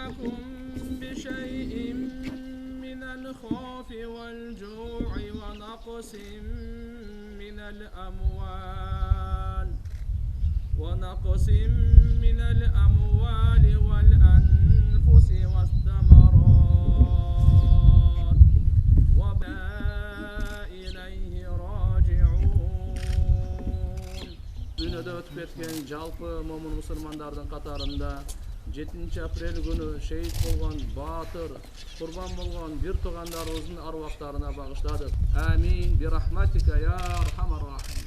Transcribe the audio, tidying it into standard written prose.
ونبلونكم بشيء من الخوف والجوع ونقص من الأموال والأنفس والثمرات وإليه راجعون. Dünyada ötüp etken жалпы момун мусулмандардын катарында 7 апрель күнү шейит болгон баатыр, курбан болгон бир туугандарыбыздын арвактарына багыштадык. Амин би рахматика я архамар рахим.